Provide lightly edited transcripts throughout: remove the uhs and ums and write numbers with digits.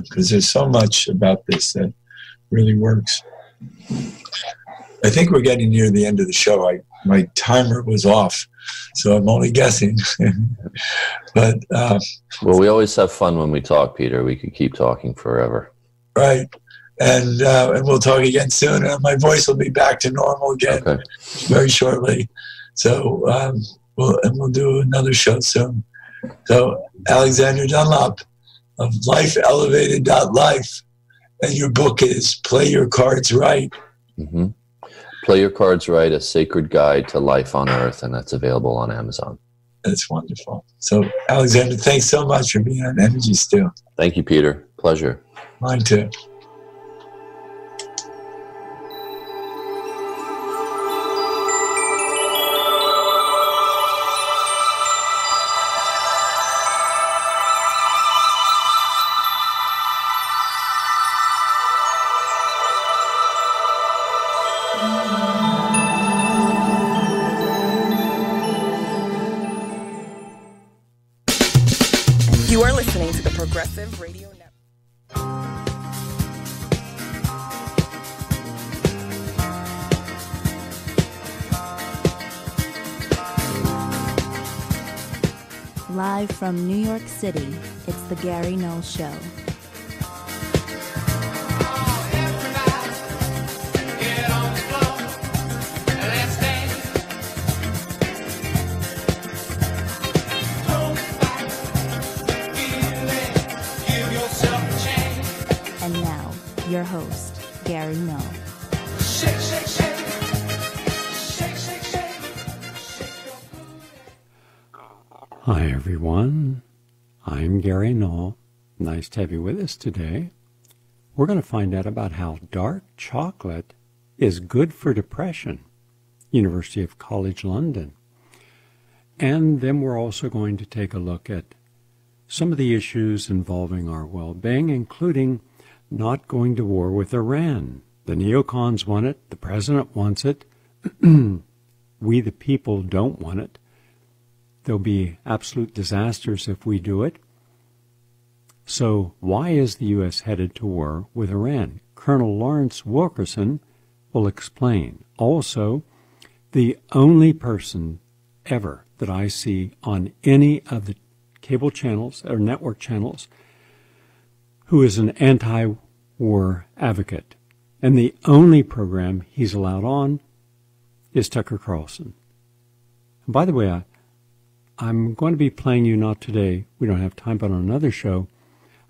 because there's so much about this that really works. I think we're getting near the end of the show. My timer was off, so I'm only guessing. But well, we always have fun when we talk, Peter. We could keep talking forever. Right. And we'll talk again soon. My voice will be back to normal again very shortly. So we'll do another show soon. So Alexander Dunlop of lifeelevated.life, and your book is Play Your Cards Right. Mm-hmm. Play Your Cards Right, A Sacred Guide to Life on Earth, and that's available on Amazon. That's wonderful. So Alexander, thanks so much for being on Energy Stew. Thank you, Peter. Pleasure. Mine too. You are listening to the Progressive Radio Network. Live from New York City, it's the Gary Null Show. And now, your host, Gary Null. Shake, shake, shake. Shake, shake, shake. Hi, everyone. I'm Gary Null. Nice to have you with us today. We're going to find out about how dark chocolate is good for depression. University of College London. And then we're also going to take a look at some of the issues involving our well-being, including not going to war with Iran. The neocons want it. The president wants it. We, the people, don't want it. There'll be absolute disasters if we do it. So why is the U.S. headed to war with Iran? Colonel Lawrence Wilkerson will explain. Also, the only person ever that I see on any of the cable channels or network channels who is an anti-war advocate. And the only program he's allowed on is Tucker Carlson. And by the way, I'm going to be playing you, not today, we don't have time, but on another show,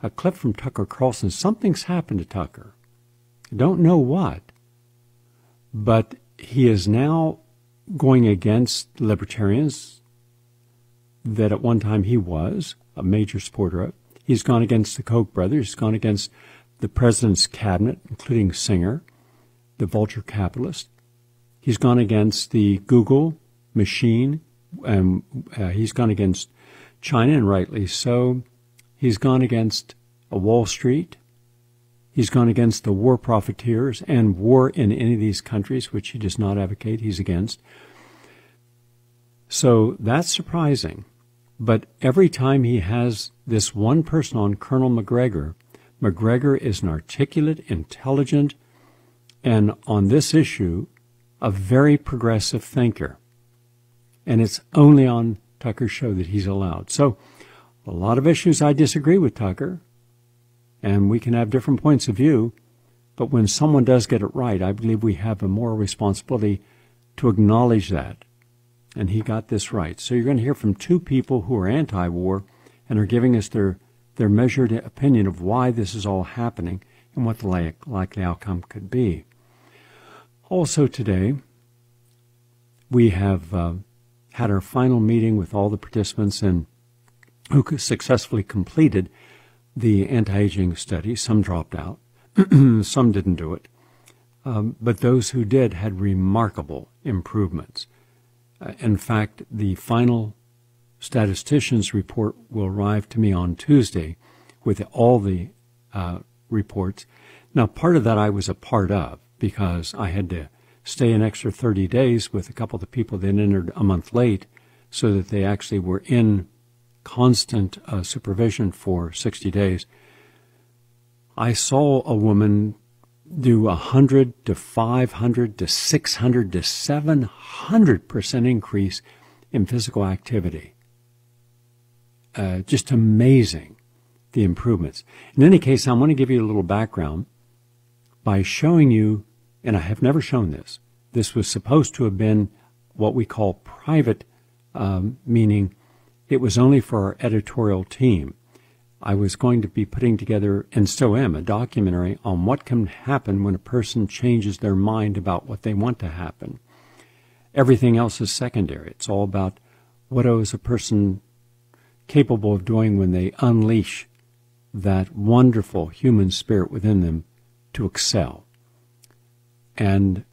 a clip from Tucker Carlson. Something's happened to Tucker. I don't know what, but he is now going against libertarians that at one time he was a major supporter of. He's gone against the Koch brothers. He's gone against the president's cabinet, including Singer, the vulture capitalist. He's gone against the Google machine. He's gone against China, and rightly so. He's gone against Wall Street. He's gone against the war profiteers and war in any of these countries, which he does not advocate. He's against. So that's surprising. But every time he has this one person on, Colonel McGregor, McGregor is an articulate, intelligent, and on this issue, a very progressive thinker. And it's only on Tucker's show that he's allowed. So a lot of issues I disagree with Tucker, and we can have different points of view, but when someone does get it right, I believe we have a moral responsibility to acknowledge that. And he got this right. So you're going to hear from two people who are anti-war and are giving us their measured opinion of why this is all happening and what the likely outcome could be. Also today, we have had our final meeting with all the participants and who successfully completed the anti-aging study. Some dropped out. Some didn't do it. But those who did had remarkable improvements. In fact, the final statistician's report will arrive to me on Tuesday with all the reports. Now, part of that I was a part of because I had to stay an extra 30 days with a couple of the people that entered a month late so that they actually were in constant supervision for 60 days. I saw a woman do 100 to 500 to 600 to 700% increase in physical activity. Just amazing, the improvements. In any case, I want to give you a little background by showing you, and I have never shown this. This was supposed to have been what we call private, meaning it was only for our editorial team. I was going to be putting together, and still am, a documentary on what can happen when a person changes their mind about what they want to happen. Everything else is secondary. It's all about what is a person capable of doing when they unleash that wonderful human spirit within them to excel. And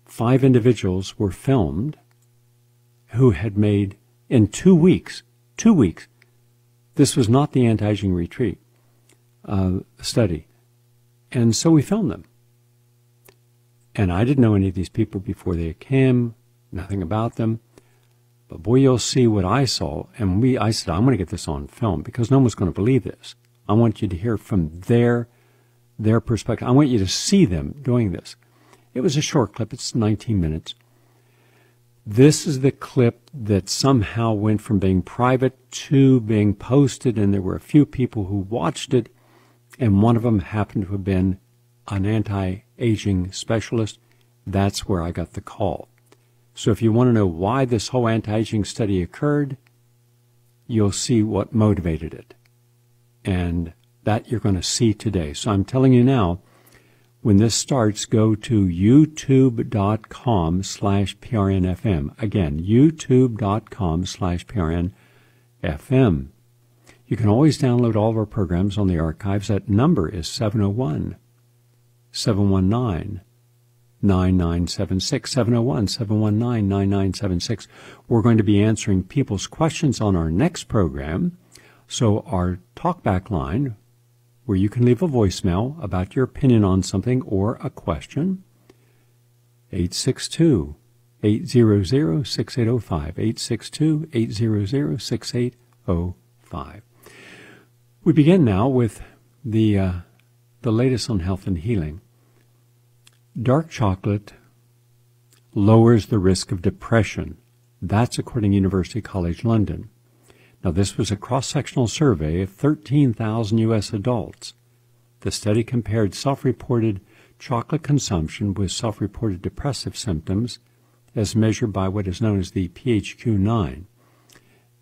5 individuals were filmed who had made, in 2 weeks, this was not the anti-aging retreat study. And so we filmed them. And I didn't know any of these people before they came, nothing about them. But boy, you'll see what I saw. And I said, I'm going to get this on film because no one's going to believe this. I want you to hear from their perspective. I want you to see them doing this. It was a short clip. It's 19 minutes. This is the clip that somehow went from being private to being posted, and there were a few people who watched it, and one of them happened to have been an anti-aging specialist. That's where I got the call. So if you want to know why this whole anti-aging study occurred, you'll see what motivated it. And that you're going to see today. So I'm telling you now, when this starts, go to youtube.com/PRNFM. Again, youtube.com/PRNFM. You can always download all of our programs on the archives. That number is 701-719-9976. 701-719-9976. We're going to be answering people's questions on our next program. So our talkback line, where you can leave a voicemail about your opinion on something or a question, 862-800-6805, 862-800-6805. We begin now with the latest on health and healing. Dark chocolate lowers the risk of depression. That's according to University College London. Now, this was a cross-sectional survey of 13,000 U.S. adults. The study compared self-reported chocolate consumption with self-reported depressive symptoms as measured by what is known as the PHQ-9.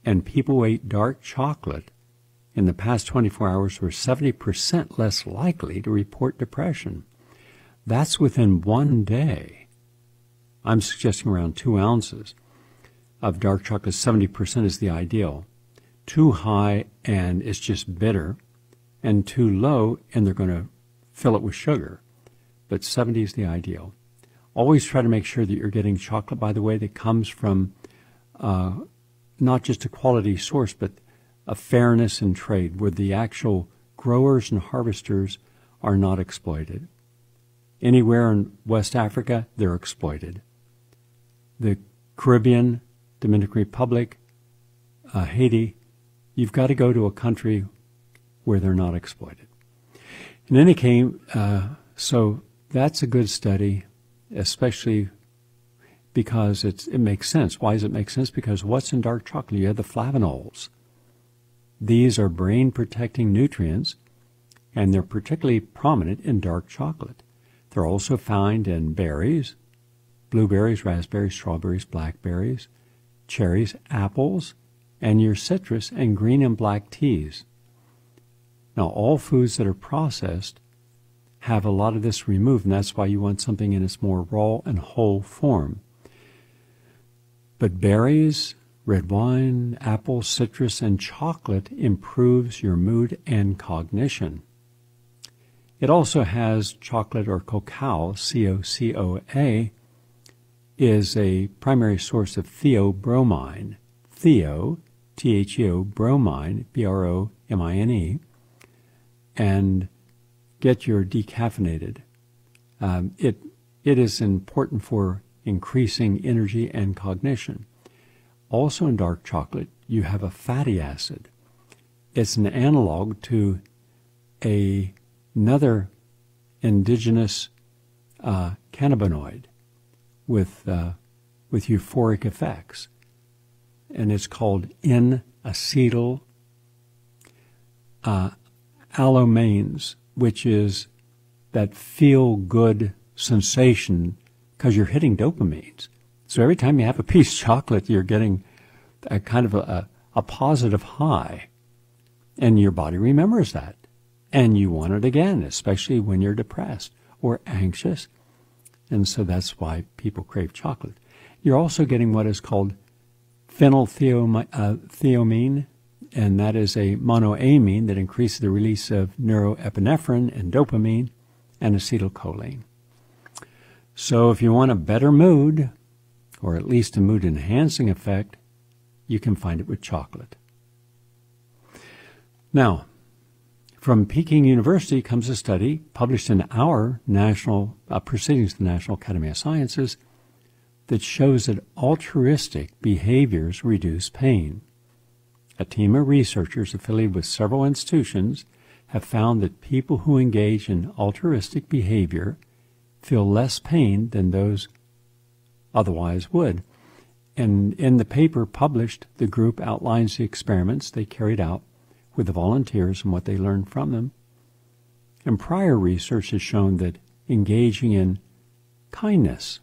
And people who ate dark chocolate in the past 24 hours were 70% less likely to report depression. That's within 1 day. I'm suggesting around 2 ounces of dark chocolate. 70% is the ideal. Too high and it's just bitter, and too low and they're going to fill it with sugar. But 70 is the ideal. Always try to make sure that you're getting chocolate, by the way, that comes from not just a quality source, but a fairness in trade where the actual growers and harvesters are not exploited. Anywhere in West Africa, they're exploited. The Caribbean, Dominican Republic, Haiti, you've got to go to a country where they're not exploited. In any case, so that's a good study, especially because it makes sense. Why does it make sense? Because what's in dark chocolate? You have the flavonols. These are brain-protecting nutrients, and they're particularly prominent in dark chocolate. They're also found in berries, blueberries, raspberries, strawberries, blackberries, cherries, apples, and your citrus and green and black teas. Now, all foods that are processed have a lot of this removed, and that's why you want something in its more raw and whole form. But berries, red wine, apple, citrus, and chocolate improves your mood and cognition. It also has chocolate or cacao, C-O-C-O-A, is a primary source of theobromine. Theo, T-H-E-O, bromine, B-R-O-M-I-N-E, and get your decaffeinated. It is important for increasing energy and cognition. Also in dark chocolate, you have a fatty acid. It's an analog to a another indigenous cannabinoid with euphoric effects, and it's called N-acetyl allomanes, which is that feel-good sensation because you're hitting dopamines. So every time you have a piece of chocolate, you're getting a kind of a positive high, and your body remembers that, and you want it again, especially when you're depressed or anxious, and so that's why people crave chocolate. You're also getting what is called phenyltheomine, and that is a monoamine that increases the release of neuroepinephrine and dopamine and acetylcholine. So if you want a better mood, or at least a mood-enhancing effect, you can find it with chocolate. Now, from Peking University comes a study published in our national proceedings of the National Academy of Sciences that shows that altruistic behaviors reduce pain. A team of researchers affiliated with several institutions have found that people who engage in altruistic behavior feel less pain than those otherwise would. And in the paper published, the group outlines the experiments they carried out with the volunteers and what they learned from them. And prior research has shown that engaging in kindness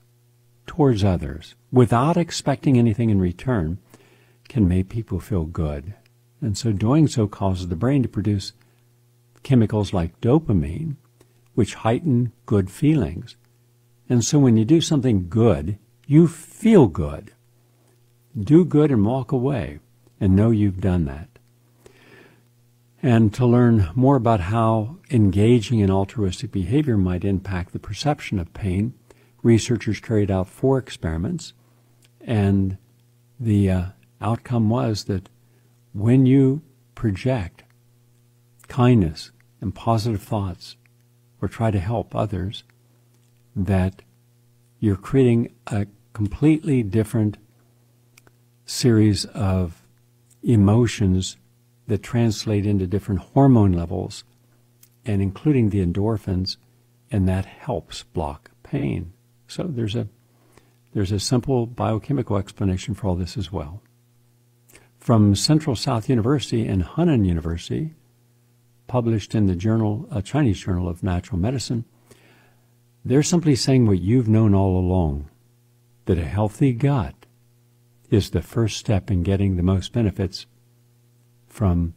towards others without expecting anything in return can make people feel good. And so doing so causes the brain to produce chemicals like dopamine, which heighten good feelings. And so when you do something good, you feel good. Do good and walk away and know you've done that. And to learn more about how engaging in altruistic behavior might impact the perception of pain, researchers carried out 4 experiments, and the outcome was that when you project kindness and positive thoughts or try to help others, that you're creating a completely different series of emotions that translate into different hormone levels, and including the endorphins, and that helps block pain. So there's a simple biochemical explanation for all this as well. From Central South University and Hunan University, published in the journal, a Chinese Journal of Natural Medicine, they're simply saying what you've known all along, that a healthy gut is the first step in getting the most benefits from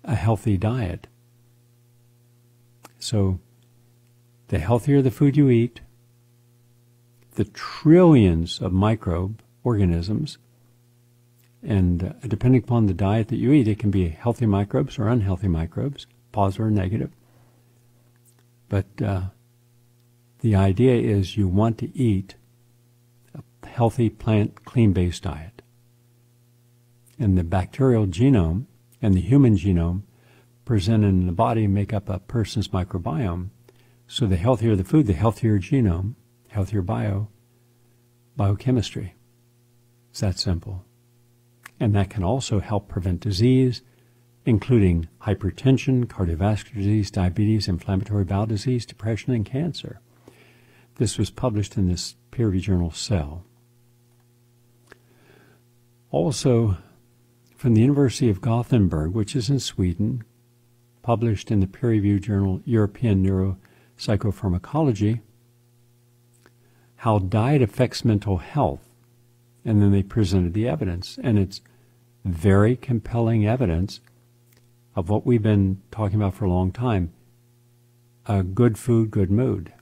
a healthy diet. So the healthier the food you eat, the trillions of microorganisms, and depending upon the diet that you eat, it can be healthy microbes or unhealthy microbes, positive or negative. But the idea is you want to eat a healthy plant, clean-based diet. And the bacterial genome and the human genome presented in the body make up a person's microbiome. So the healthier the food, the healthier genome, healthier biochemistry. It's that simple. And that can also help prevent disease, including hypertension, cardiovascular disease, diabetes, inflammatory bowel disease, depression, and cancer. This was published in this peer-reviewed journal, Cell. Also, from the University of Gothenburg, which is in Sweden, published in the peer-reviewed journal European Neuropsychopharmacology, how diet affects mental health. And then they presented the evidence, and it's very compelling evidence of what we've been talking about for a long time. Good food, good mood.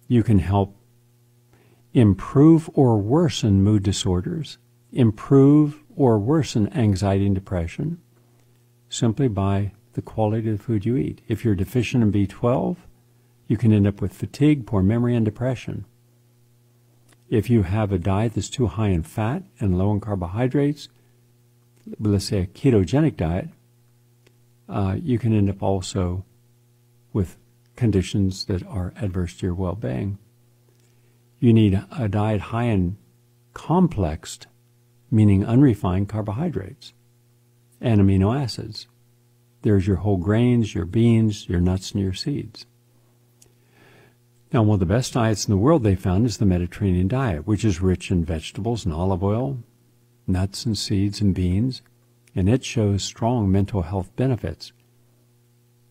You can help improve or worsen mood disorders, improve or worsen anxiety and depression, simply by the quality of the food you eat. If you're deficient in B12, you can end up with fatigue, poor memory, and depression. If you have a diet that's too high in fat and low in carbohydrates, let's say a ketogenic diet, you can end up also with conditions that are adverse to your well-being. You need a diet high in complexed, meaning unrefined carbohydrates and amino acids. There's your whole grains, your beans, your nuts, and your seeds. Now, one of the best diets in the world they found is the Mediterranean diet, which is rich in vegetables and olive oil, nuts and seeds and beans, and it shows strong mental health benefits,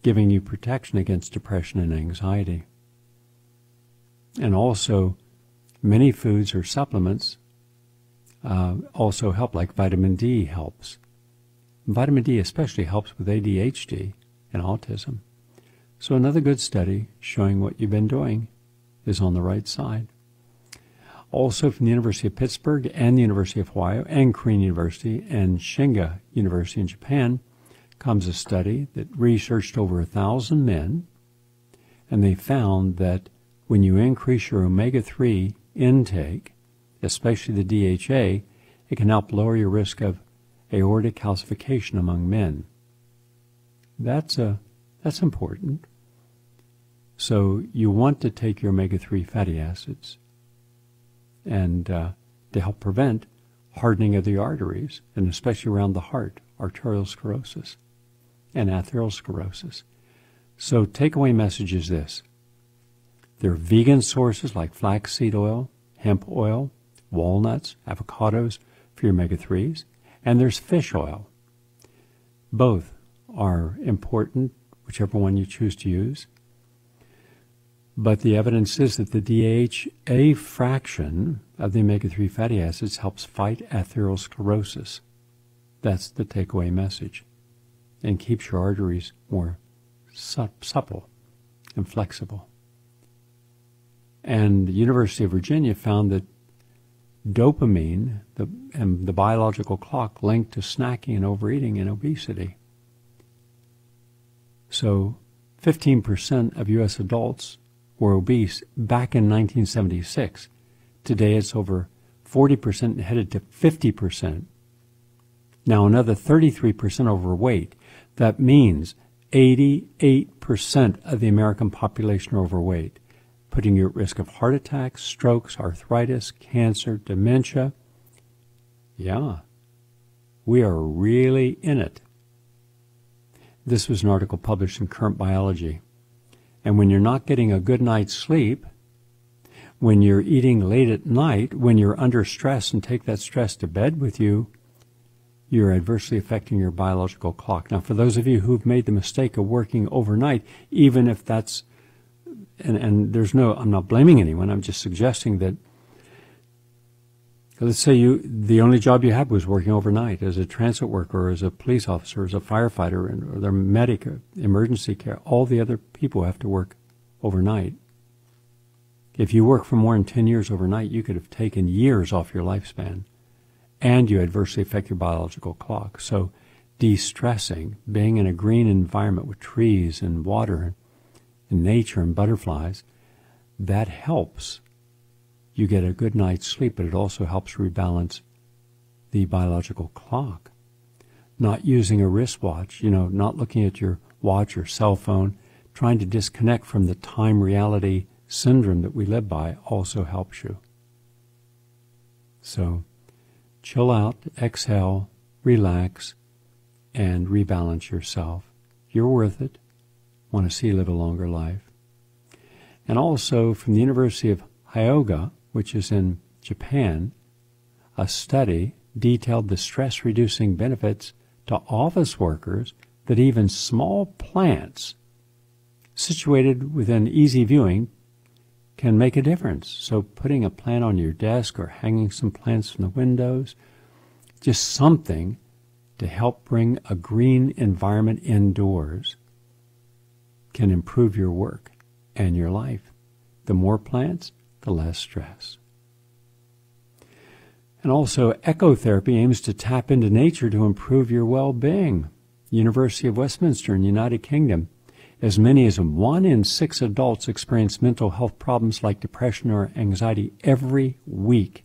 giving you protection against depression and anxiety. And also, many foods or supplements also help, like vitamin D helps. Vitamin D especially helps with ADHD and autism. So another good study showing what you've been doing is on the right side. Also from the University of Pittsburgh and the University of Hawaii and Korean University and Shinga University in Japan comes a study that researched over 1,000 men, and they found that when you increase your omega-3 intake, especially the DHA, it can help lower your risk of aortic calcification among men. That's important. So you want to take your omega-3 fatty acids and to help prevent hardening of the arteries, and especially around the heart, arterial sclerosis and atherosclerosis. So takeaway message is this. There are vegan sources like flaxseed oil, hemp oil, walnuts, avocados for your omega-3s, and there's fish oil. Both are important, whichever one you choose to use. But the evidence is that the DHA fraction of the omega-3 fatty acids helps fight atherosclerosis. That's the takeaway message. And keeps your arteries more supple and flexible. And the University of Virginia found that dopamine, the biological clock, linked to snacking and overeating and obesity. So 15% of U.S. adults were obese back in 1976. Today it's over 40% and headed to 50%. Now another 33% overweight. That means 88% of the American population are overweight, putting you at risk of heart attacks, strokes, arthritis, cancer, dementia. Yeah, we are really in it. This was an article published in Current Biology. And when you're not getting a good night's sleep, when you're eating late at night, when you're under stress and take that stress to bed with you, you're adversely affecting your biological clock. Now, for those of you who've made the mistake of working overnight, even if that's, and there's no, I'm not blaming anyone, I'm just suggesting that, let's say the only job you had was working overnight as a transit worker, or as a police officer, as a firefighter, or the medic, emergency care, all the other people have to work overnight. If you work for more than 10 years overnight, you could have taken years off your lifespan, and you adversely affect your biological clock. So de-stressing, being in a green environment with trees and water and nature and butterflies, that helps. You get a good night's sleep, but it also helps rebalance the biological clock. Not using a wristwatch, not looking at your watch or cell phone, trying to disconnect from the time reality syndrome that we live by also helps you. So chill out, exhale, relax, and rebalance yourself. You're worth it. Want to see you live a longer life. And also from the University of Hyoga, which is in Japan, a study detailed the stress-reducing benefits to office workers that even small plants situated within easy viewing can make a difference. So putting a plant on your desk or hanging some plants from the windows, just something to help bring a green environment indoors can improve your work and your life. The more plants, the less stress. And also, ecotherapy aims to tap into nature to improve your well-being. University of Westminster in the United Kingdom, as many as 1 in 6 adults experience mental health problems like depression or anxiety every week.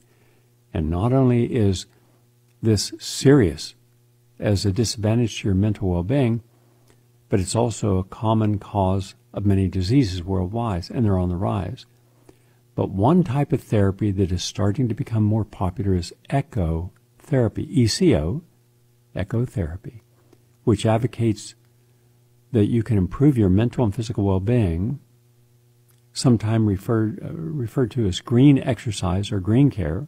And not only is this serious as a disadvantage to your mental well-being, but it's also a common cause of many diseases worldwide, and they're on the rise. But one type of therapy that is starting to become more popular is ecotherapy, ECO, ecotherapy, which advocates that you can improve your mental and physical well-being, sometimes referred to as green exercise or green care.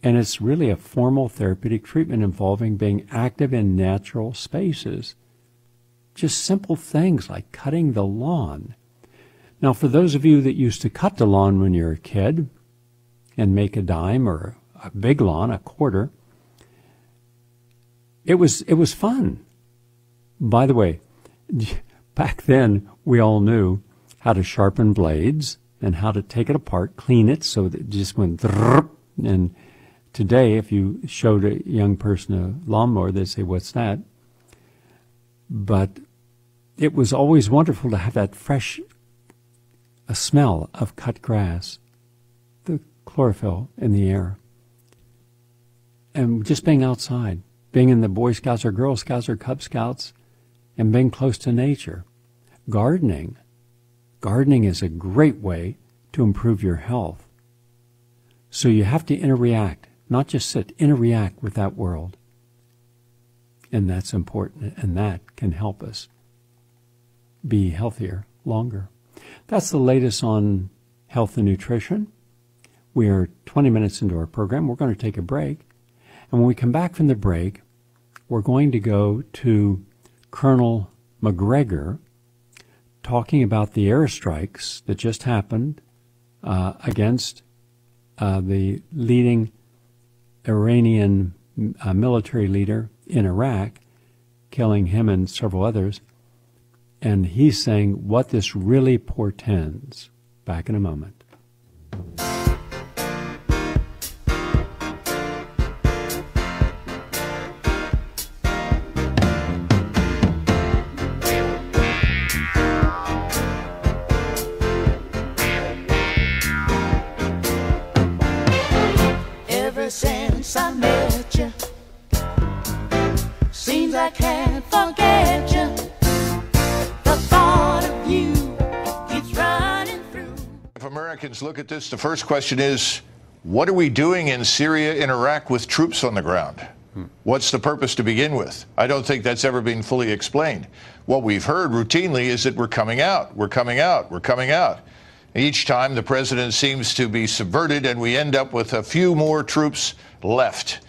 And it's really a formal therapeutic treatment involving being active in natural spaces. Just simple things like cutting the lawn. Now, for those of you that used to cut the lawn when you were a kid and make a dime or a big lawn, a quarter, it was fun. By the way, back then we all knew how to sharpen blades and how to take it apart, clean it so that it just went drrrr. And today, if you showed a young person a lawnmower, they'd say, "What's that?" But it was always wonderful to have that fresh smell of cut grass, the chlorophyll in the air, and just being outside, being in the Boy Scouts or Girl Scouts or Cub Scouts, and being close to nature. Gardening. Gardening is a great way to improve your health. So you have to interact, not just sit, interact with that world. And that's important, and that can help us be healthier longer. That's the latest on health and nutrition. We are 20 minutes into our program. We're going to take a break. And when we come back from the break, we're going to go to Colonel McGregor talking about the airstrikes that just happened against the leading Iranian military leader in Iraq, killing him and several others. And he's saying what this really portends. Back in a moment. Ever since I met you, seems I can't forget you. The thought of you keeps running through. If Americans look at this, the first question is, what are we doing in Syria and Iraq with troops on the ground? What's the purpose to begin with? I don't think that's ever been fully explained. What we've heard routinely is that we're coming out, we're coming out, we're coming out. Each time the president seems to be subverted and we end up with a few more troops left.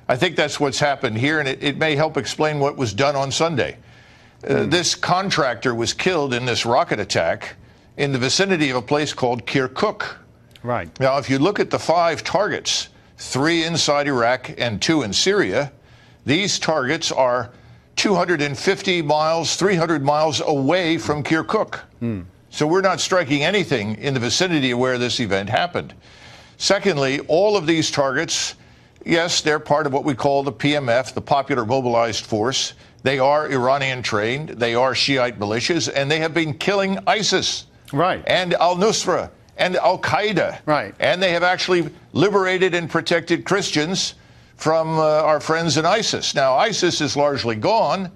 I think that's what's happened here, and it may help explain what was done on Sunday. This contractor was killed in this rocket attack in the vicinity of a place called Kirkuk. Right. Now, if you look at the 5 targets, 3 inside Iraq and 2 in Syria, these targets are 250 miles, 300 miles away from Kirkuk. So we're not striking anything in the vicinity of where this event happened. Secondly, all of these targets, yes, they're part of what we call the PMF, the Popular Mobilized Force. They are Iranian trained, they are Shiite militias, and they have been killing ISIS. Right. And al-Nusra and al-Qaeda. Right. And they have actually liberated and protected Christians from our friends in ISIS. Now, ISIS is largely gone,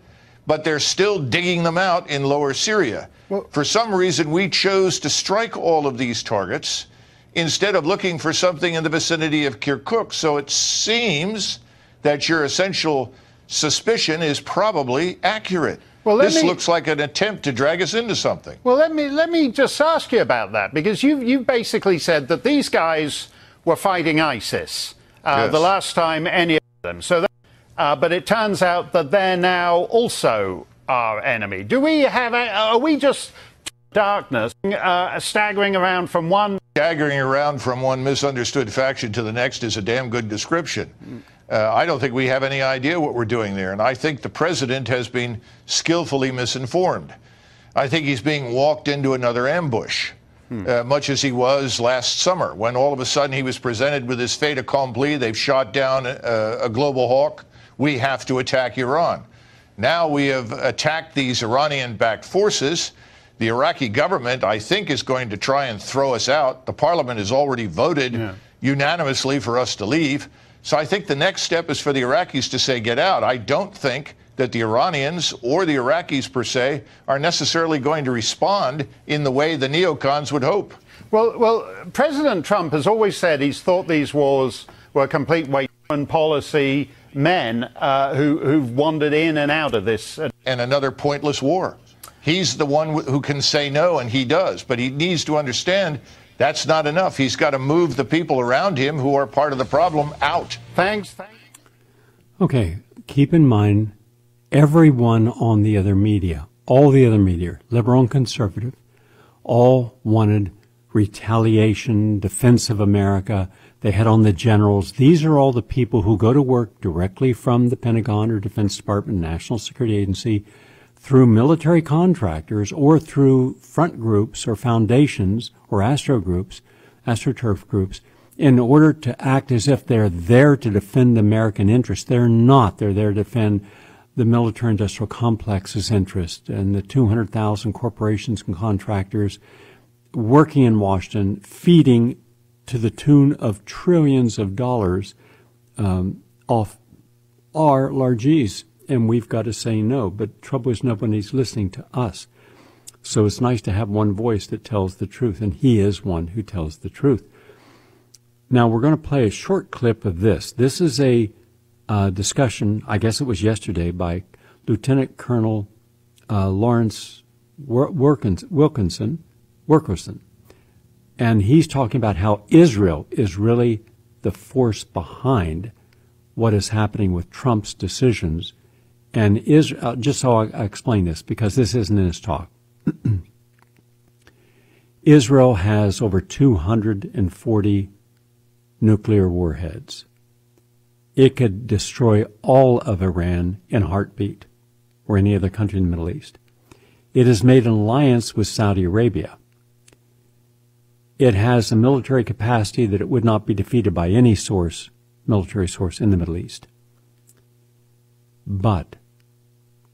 but they're still digging them out in lower Syria. Well, for some reason, we chose to strike all of these targets instead of looking for something in the vicinity of Kirkuk. So it seems that your essential suspicion is probably accurate. Well, this looks like an attempt to drag us into something. Well, let me just ask you about that, because you basically said that these guys were fighting ISIS Yes. the last time any of them. So, but it turns out that they're now also our enemy. Do we have? Are we just darkness staggering around from one? Staggering around from one misunderstood faction to the next is a damn good description. I don't think we have any idea what we're doing there, and I think the president has been skillfully misinformed. I think he's being walked into another ambush, much as he was last summer, when all of a sudden he was presented with this fait accompli. They've shot down a global hawk. We have to attack Iran. Now we have attacked these Iranian-backed forces. The Iraqi government, I think, is going to try and throw us out. The parliament has already voted unanimously for us to leave. So I think the next step is for the Iraqis to say, get out. I don't think that the Iranians or the Iraqis per se are necessarily going to respond in the way the neocons would hope. Well, President Trump has always said he's thought these wars were a complete waste of policy, men who've wandered in and out of this. And another pointless war. He's the one who can say no, and he does. But he needs to understand that's not enough. He's got to move the people around him who are part of the problem out. Thanks. Okay, keep in mind, everyone on the other media, all the other media, liberal and conservative, all wanted retaliation, defense of America. They had on the generals. These are all the people who go to work directly from the Pentagon or Defense Department, National Security Agency, through military contractors or through front groups or foundations or astroturf groups, in order to act as if they're there to defend American interests. They're not. They're there to defend the military-industrial complex's interest and the 200,000 corporations and contractors working in Washington, feeding to the tune of trillions of dollars off our largesse. And we've got to say no. But the trouble is nobody's listening to us. So it's nice to have one voice that tells the truth, and he is one who tells the truth. Now we're going to play a short clip of this. This is a discussion, I guess it was yesterday, by Lieutenant Colonel Lawrence Wilkerson, and he's talking about how Israel is really the force behind what is happening with Trump's decisions. And Israel, just so I explain this, because this isn't in his talk. Israel has over 240 nuclear warheads. It could destroy all of Iran in a heartbeat, or any other country in the Middle East. It has made an alliance with Saudi Arabia. It has a military capacity that it would not be defeated by any military source in the Middle East. But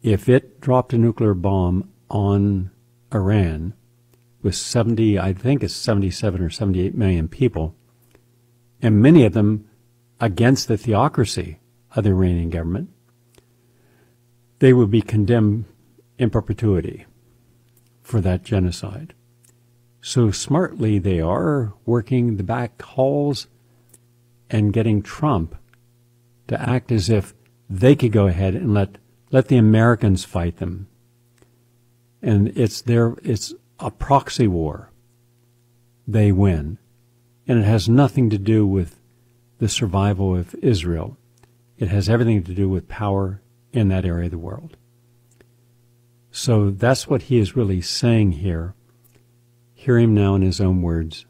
if it dropped a nuclear bomb on Iran with 77 or 78 million people, and many of them against the theocracy of the Iranian government, they would be condemned in perpetuity for that genocide. So smartly they are working the back halls and getting Trump to act as if they could go ahead and let the Americans fight them. And it's a proxy war. They win. And it has nothing to do with the survival of Israel. It has everything to do with power in that area of the world. So that's what he is really saying here. Hear him now in his own words.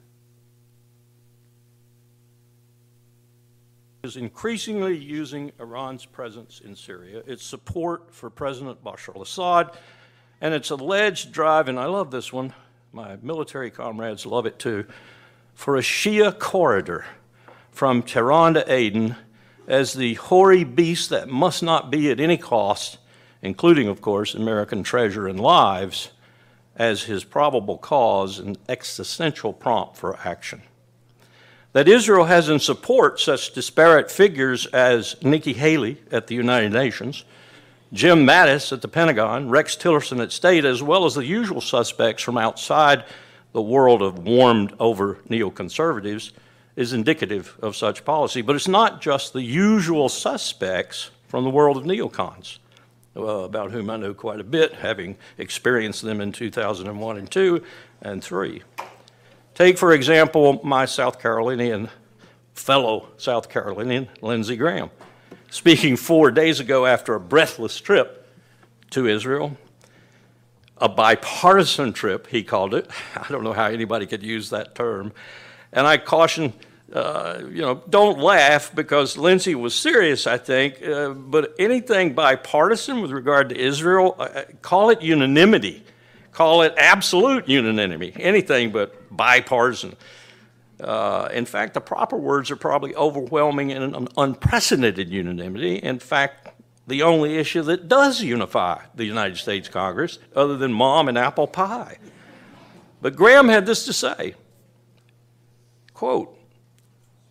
Is increasingly using Iran's presence in Syria, its support for President Bashar al-Assad, and its alleged drive, and I love this one, my military comrades love it too, for a Shia corridor from Tehran to Aden as the hoary beast that must not be at any cost, including, of course, American treasure and lives, as his probable cause and existential prompt for action. That Israel has in support such disparate figures as Nikki Haley at the United Nations, Jim Mattis at the Pentagon, Rex Tillerson at State, as well as the usual suspects from outside the world of warmed-over neoconservatives, is indicative of such policy. But it's not just the usual suspects from the world of neocons, about whom I know quite a bit, having experienced them in 2001 and 2 and 3. Take, for example, my fellow South Carolinian, Lindsey Graham, speaking 4 days ago after a breathless trip to Israel, a bipartisan trip, he called it. I don't know how anybody could use that term. And I caution, don't laugh, because Lindsey was serious, I think, but anything bipartisan with regard to Israel, call it unanimity. Call it absolute unanimity, anything but bipartisan. In fact, the proper words are probably overwhelming and an unprecedented unanimity. In fact, the only issue that does unify the United States Congress, other than mom and apple pie. But Graham had this to say, quote,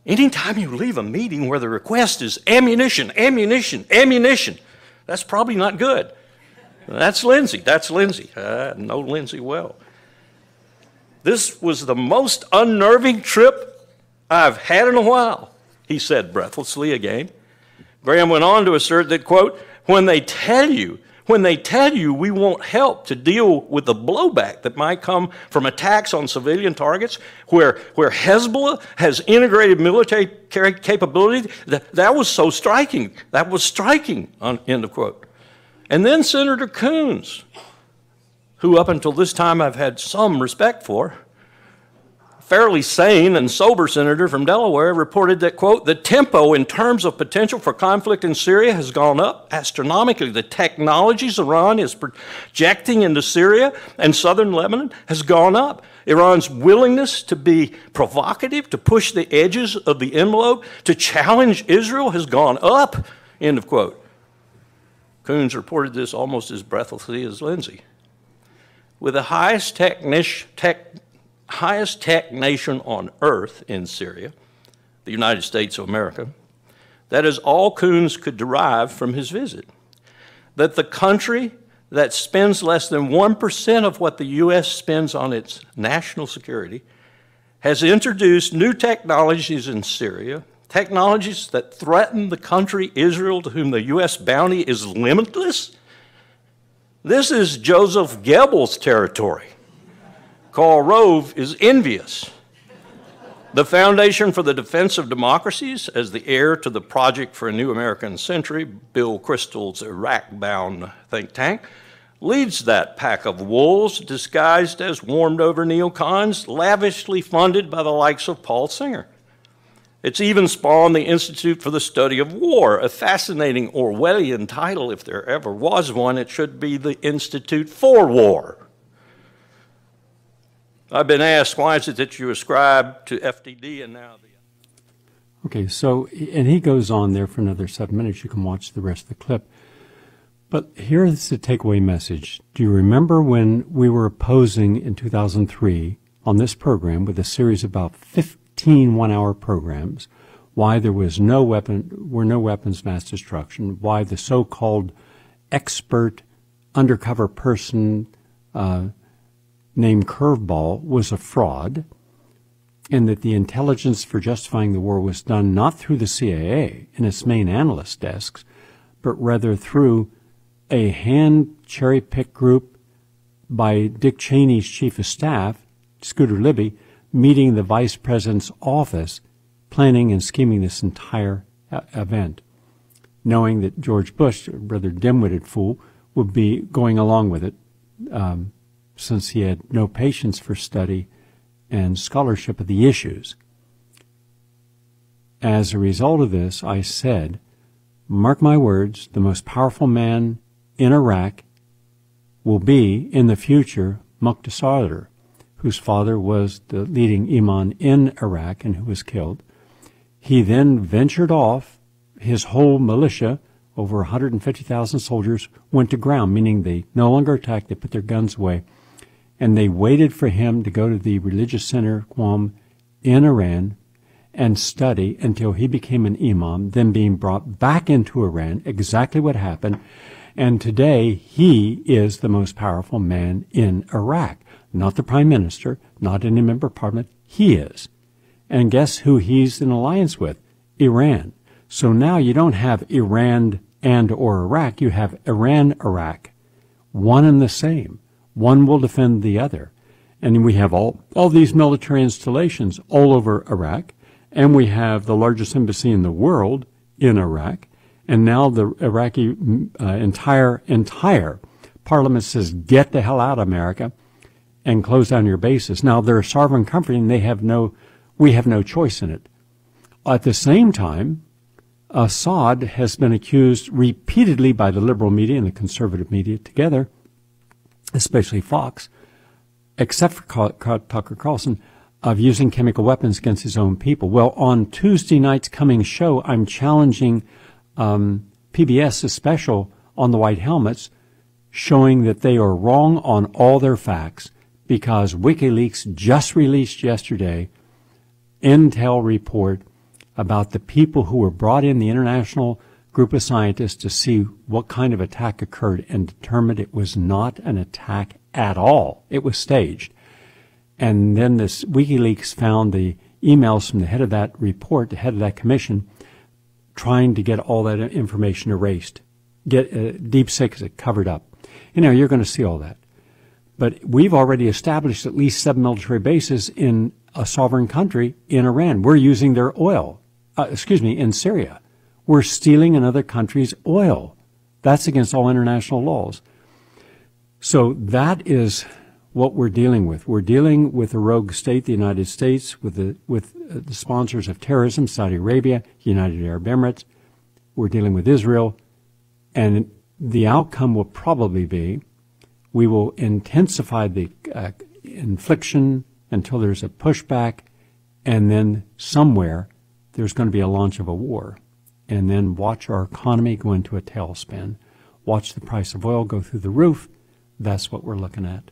anytime you leave a meeting where the request is ammunition, ammunition, ammunition, that's probably not good. That's Lindsey. That's Lindsey. I know Lindsey well. This was the most unnerving trip I've had in a while, he said breathlessly again. Graham went on to assert that, quote, when they tell you when they tell you we want help to deal with the blowback that might come from attacks on civilian targets, where Hezbollah has integrated military capability. That was so striking. That was striking, end of quote. And then Senator Coons, who up until this time I've had some respect for, fairly sane and sober senator from Delaware, reported that, quote, the tempo in terms of potential for conflict in Syria has gone up astronomically. The technologies Iran is projecting into Syria and southern Lebanon has gone up. Iran's willingness to be provocative, to push the edges of the envelope, to challenge Israel has gone up, end of quote. Coons reported this almost as breathlessly as Lindsay. With the highest tech nation on earth in Syria, the United States of America, that is all Coons could derive from his visit. That the country that spends less than 1% of what the U.S. spends on its national security has introduced new technologies in Syria, technologies that threaten the country Israel, to whom the U.S. bounty is limitless. This is Joseph Goebbels' territory. Karl Rove is envious. The Foundation for the Defense of Democracies, as the heir to the Project for a New American Century, Bill Kristol's Iraq-bound think tank, leads that pack of wolves disguised as warmed-over neocons, lavishly funded by the likes of Paul Singer. It's even spawned the Institute for the Study of War, a fascinating Orwellian title. If there ever was one, it should be the Institute for War. I've been asked, why is it that you ascribe to FDD and now the... Okay, so, and he goes on there for another 7 minutes. You can watch the rest of the clip. But here's the takeaway message. Do you remember when we were opposing in 2003 on this program with a series of about 15 one-hour programs, why there was no weapons mass destruction, why the so-called expert undercover person named Curveball was a fraud, and that the intelligence for justifying the war was done not through the CIA and its main analyst desks, but rather through a hand cherry-picked group by Dick Cheney's chief of staff, Scooter Libby, meeting the vice president's office, planning and scheming this entire event, knowing that George Bush, a rather dim-witted fool, would be going along with it, since he had no patience for study and scholarship of the issues. As a result of this, I said, mark my words, the most powerful man in Iraq will be, in the future, Muqtada Sadr, whose father was the leading imam in Iraq and who was killed. He then ventured off. His whole militia, over 150,000 soldiers, went to ground, meaning they no longer attacked, they put their guns away. And they waited for him to go to the religious center, Qom, in Iran, and study until he became an imam, then being brought back into Iran, exactly what happened. And today, he is the most powerful man in Iraq. Not the prime minister, not any member of parliament, he is. And guess who he's in alliance with? Iran. So now you don't have Iran and or Iraq, you have Iran-Iraq. One and the same. One will defend the other. And we have all these military installations all over Iraq, and we have the largest embassy in the world in Iraq, and now the Iraqi entire parliament says, get the hell out of America and close down your bases. Now, they're a sovereign country, and we have no choice in it. At the same time, Assad has been accused repeatedly by the liberal media and the conservative media together, especially Fox, except for Tucker Carlson, of using chemical weapons against his own people. Well, on Tuesday night's coming show, I'm challenging PBS's special on the White Helmets, showing that they are wrong on all their facts, because WikiLeaks just released yesterday intel report about the people who were brought in, the international group of scientists, to see what kind of attack occurred, and determined it was not an attack at all. It was staged. And then this WikiLeaks found the emails from the head of that report, the head of that commission, trying to get all that information erased. get deep sick covered up. You're going to see all that. But we've already established at least 7 military bases in a sovereign country in Iran. We're using their oil, in Syria. We're stealing another country's oil. That's against all international laws. So that is what we're dealing with. We're dealing with a rogue state, the United States, with the sponsors of terrorism, Saudi Arabia, United Arab Emirates. We're dealing with Israel. And the outcome will probably be we will intensify the infliction until there's a pushback, and then somewhere there's going to be a launch of a war. And then watch our economy go into a tailspin. Watch the price of oil go through the roof. That's what we're looking at.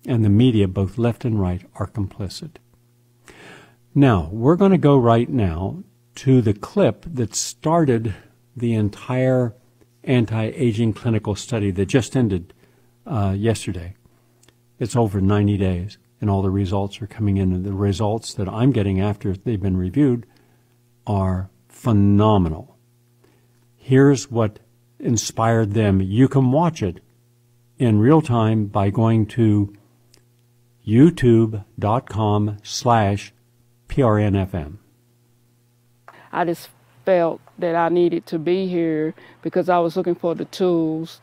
And the media, both left and right, are complicit. Now, we're going to go right now to the clip that started the entire anti-aging clinical study that just ended yesterday. It's over 90 days, and all the results are coming in. And the results that I'm getting after they've been reviewed are phenomenal. Here's what inspired them. You can watch it in real time by going to youtube.com/PRNFM. I just felt that I needed to be here because I was looking for the tools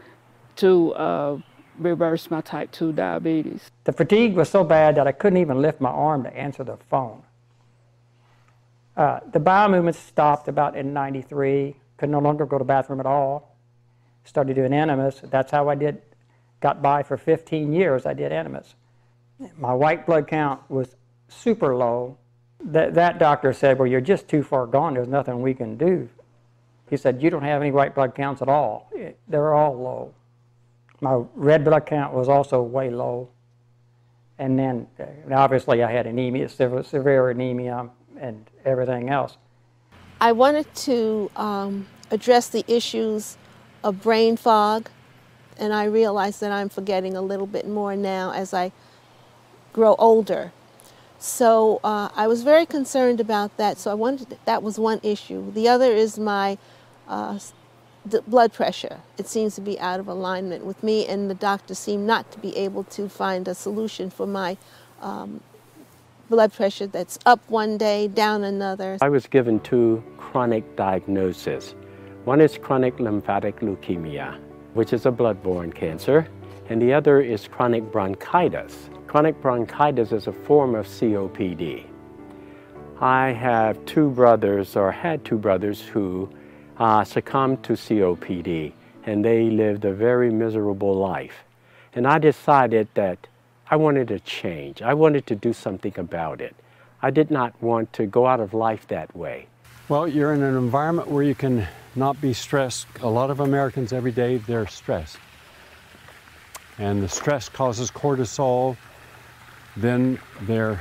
to reverse my type 2 diabetes. The fatigue was so bad that I couldn't even lift my arm to answer the phone. The bowel movements stopped about in 93. Could no longer go to the bathroom at all. Started doing enemas. That's how I got by for 15 years. I did enemas. My white blood count was super low. That doctor said, well, you're just too far gone. There's nothing we can do. He said, you don't have any white blood counts at all. They're all low. My red blood count was also way low. And then, obviously, I had anemia, severe anemia, and everything else. I wanted to address the issues of brain fog, and I realized that I'm forgetting a little bit more now as I grow older. So I was very concerned about that, so that was one issue. The other is my blood pressure. It seems to be out of alignment with me, and the doctor seemed not to be able to find a solution for my blood pressure that's up one day, down another. I was given 2 chronic diagnoses. One is chronic lymphatic leukemia, which is a blood-borne cancer, and the other is chronic bronchitis. Chronic bronchitis is a form of COPD. I have 2 brothers, or had 2 brothers, who succumbed to COPD, and they lived a very miserable life. And I decided that I wanted to change. I wanted to do something about it. I did not want to go out of life that way. Well, you're in an environment where you can not be stressed. A lot of Americans every day, they're stressed. And the stress causes cortisol. Then they're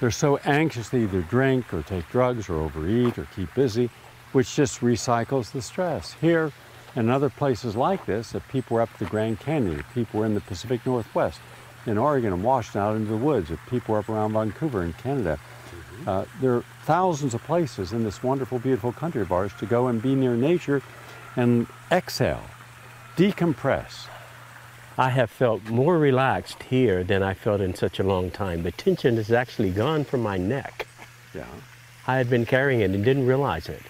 so anxious to either drink or take drugs or overeat or keep busy, which just recycles the stress. Here and other places like this, if people were up the Grand Canyon, if people were in the Pacific Northwest, in Oregon and Washington, out into the woods, if people were up around Vancouver in Canada, there are thousands of places in this wonderful, beautiful country of ours to go and be near nature and exhale, decompress. I have felt more relaxed here than I felt in such a long time. The tension is actually gone from my neck. Yeah. I had been carrying it and didn't realize it.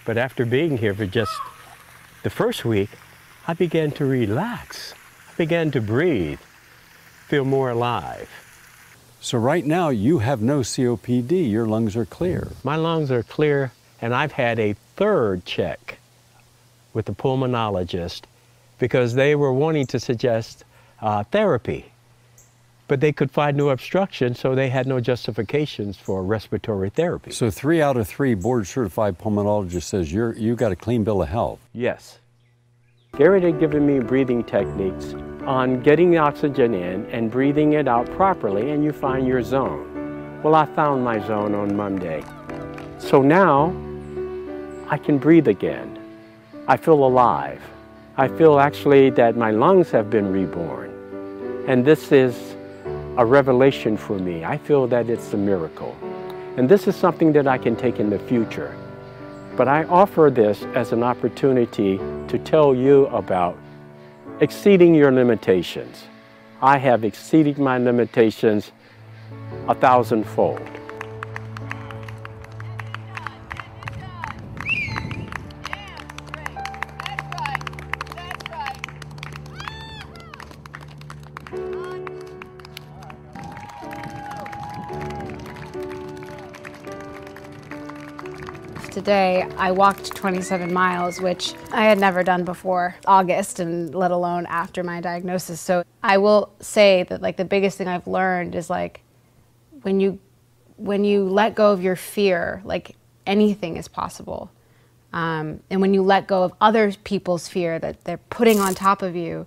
But after being here for just the first week, I began to relax. I began to breathe, feel more alive. So right now you have no COPD, your lungs are clear. My lungs are clear, and I've had a 3rd check with the pulmonologist because they were wanting to suggest therapy. But they could find no obstruction, so they had no justifications for respiratory therapy. So 3 out of 3 board-certified pulmonologist says you got a clean bill of health. Yes. Gary had given me breathing techniques on getting the oxygen in and breathing it out properly, and you find your zone. Well, I found my zone on Monday. So now I can breathe again. I feel alive. I feel actually that my lungs have been reborn. And this is a revelation for me. I feel that it's a miracle. And this is something that I can take in the future. But I offer this as an opportunity to tell you about exceeding your limitations. I have exceeded my limitations 1,000-fold. Today, I walked 27 miles, which I had never done before August, and let alone after my diagnosis. So I will say that, like, the biggest thing I've learned is, like, when you let go of your fear, like, anything is possible. And when you let go of other people's fear that they're putting on top of you,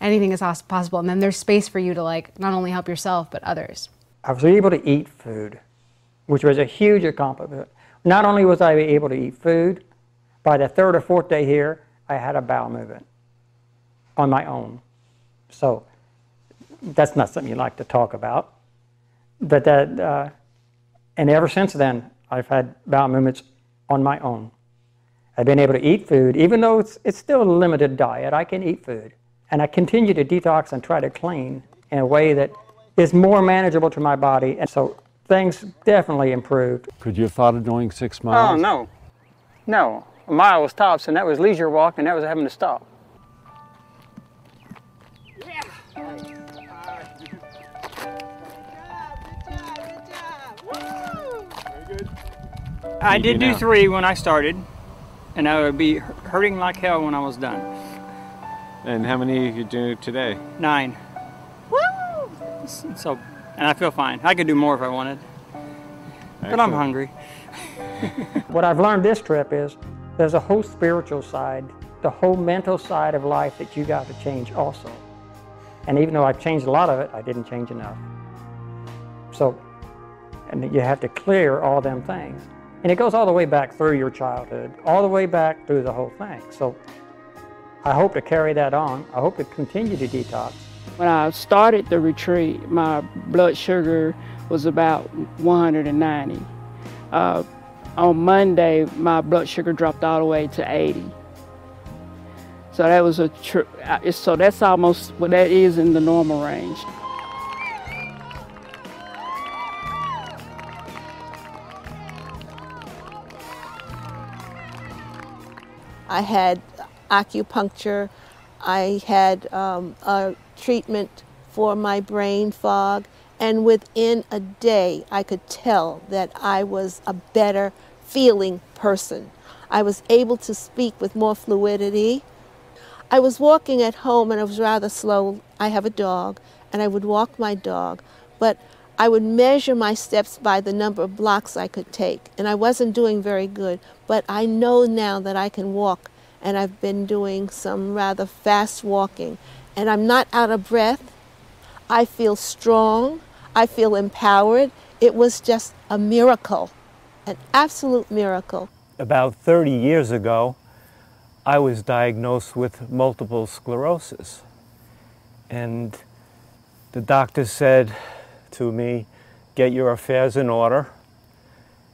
anything is possible. And then there's space for you to, like, not only help yourself, but others. I was able to eat food, which was a huge accomplishment. Not only was I able to eat food, by the third or fourth day here, I had a bowel movement on my own. So that's not something you like to talk about. But and ever since then, I've had bowel movements on my own. I've been able to eat food, even though it's still a limited diet, I can eat food. And I continue to detox and try to clean in a way that is more manageable to my body. And so things definitely improved. Could you have thought of doing 6 miles? Oh, no. No. A mile was tops, and that was leisure walk, and that was having to stop. I did do 3 when I started, and I would be hurting like hell when I was done. And how many did you do today? 9. Woo! So, and I feel fine. I could do more if I wanted. But I'm hungry. What I've learned this trip is there's a whole spiritual side, the whole mental side of life that you got to change also. And even though I've changed a lot of it, I didn't change enough. So, and you have to clear all them things. And it goes all the way back through your childhood, all the way back through the whole thing. So I hope to carry that on. I hope to continue to detox. When I started the retreat, my blood sugar was about 190. On Monday, my blood sugar dropped all the way to 80. So that was so that's almost what that is in the normal range. I had acupuncture. I had a treatment for my brain fog, and within a day I could tell that I was a better feeling person. I was able to speak with more fluidity. I was walking at home and I was rather slow. I have a dog and I would walk my dog, but I would measure my steps by the number of blocks I could take, and I wasn't doing very good, but I know now that I can walk, and I've been doing some rather fast walking, and I'm not out of breath. I feel strong. I feel empowered. It was just a miracle, an absolute miracle. About 30 years ago, I was diagnosed with multiple sclerosis. And the doctor said to me, get your affairs in order.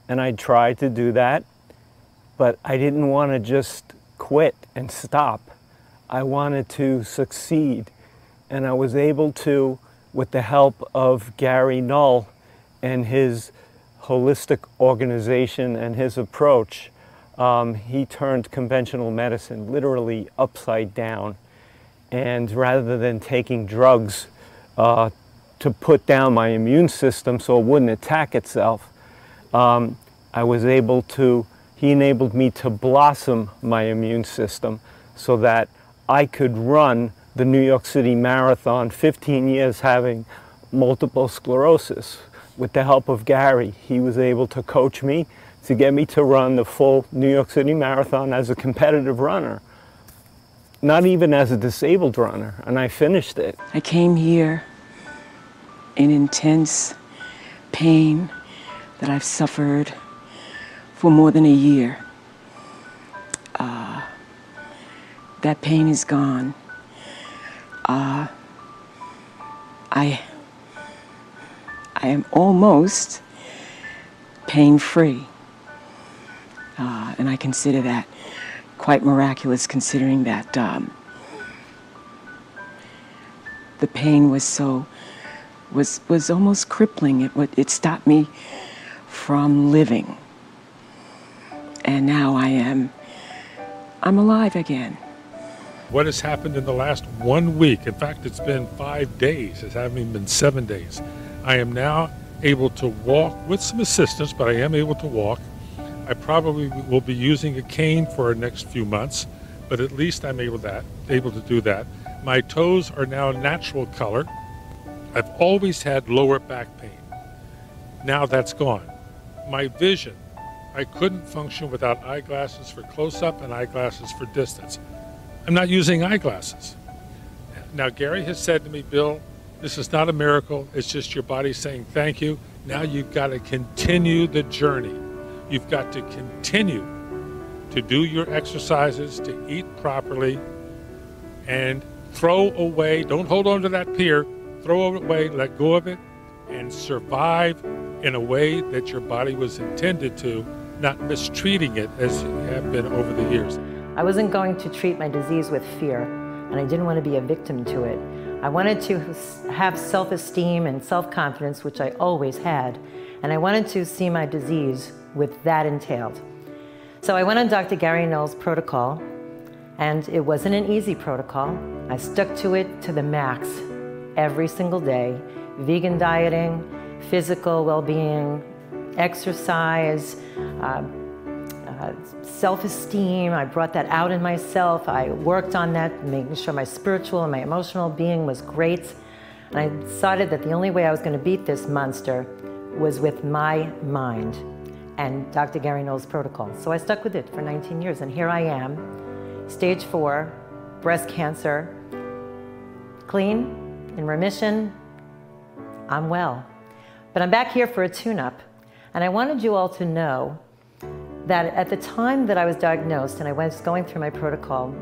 And I tried to do that, but I didn't want to just quit and stop. I wanted to succeed. And I was able to, with the help of Gary Null and his holistic organization and his approach, he turned conventional medicine literally upside down. And rather than taking drugs to put down my immune system so it wouldn't attack itself, I was able to, he enabled me to blossom my immune system so that I could run the New York City Marathon, 15 years having multiple sclerosis. With the help of Gary, he was able to coach me to get me to run the full New York City Marathon as a competitive runner, not even as a disabled runner, and I finished it. I came here in intense pain that I've suffered for more than a year. That pain is gone. I am almost pain-free. And I consider that quite miraculous, considering that the pain was almost crippling. It stopped me from living. And now I'm alive again. What has happened in the last 1 week, in fact, it's been 5 days, it hasn't even been 7 days. I am now able to walk with some assistance, but I am able to walk. I probably will be using a cane for the next few months, but at least I'm able to do that. My toes are now natural color. I've always had lower back pain. Now that's gone. My vision, I couldn't function without eyeglasses for close-up and eyeglasses for distance. I'm not using eyeglasses. Now, Gary has said to me, Bill, this is not a miracle. It's just your body saying thank you. Now you've got to continue the journey. You've got to continue to do your exercises, to eat properly, and throw away, don't hold on to that fear, throw it away, let go of it, and survive in a way that your body was intended to, not mistreating it as you have been over the years. I wasn't going to treat my disease with fear, and I didn't want to be a victim to it. I wanted to have self-esteem and self-confidence, which I always had, and I wanted to see my disease with that entailed. So I went on Dr. Gary Null's protocol, and it wasn't an easy protocol. I stuck to it to the max every single day. Vegan dieting, physical well-being, exercise, self-esteem. I brought that out in myself. I worked on that, making sure my spiritual and my emotional being was great. And I decided that the only way I was going to beat this monster was with my mind and Dr. Gary Null's protocol. So I stuck with it for 19 years, and here I am, stage 4, breast cancer, clean, in remission, I'm well. But I'm back here for a tune-up, and I wanted you all to know that at the time that I was diagnosed and I was going through my protocol,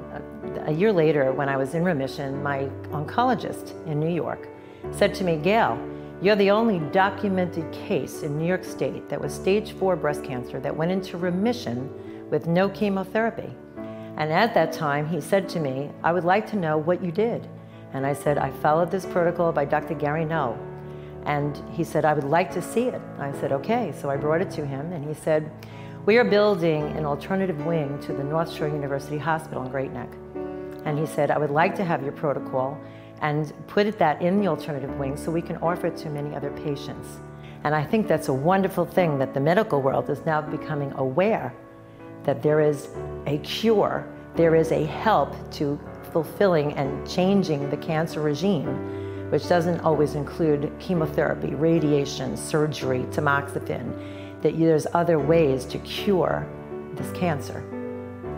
a year later when I was in remission, my oncologist in New York said to me, Gail, you're the only documented case in New York State that was stage 4 breast cancer that went into remission with no chemotherapy. And at that time, he said to me, I would like to know what you did. And I said, I followed this protocol by Dr. Gary Null. And he said, I would like to see it. I said, okay. So I brought it to him, and he said, we are building an alternative wing to the North Shore University Hospital in Great Neck. And he said, I would like to have your protocol and put that in the alternative wing so we can offer it to many other patients. And I think that's a wonderful thing that the medical world is now becoming aware that there is a cure, there is a help to fulfilling and changing the cancer regime, which doesn't always include chemotherapy, radiation, surgery, tamoxifen, that there's other ways to cure this cancer.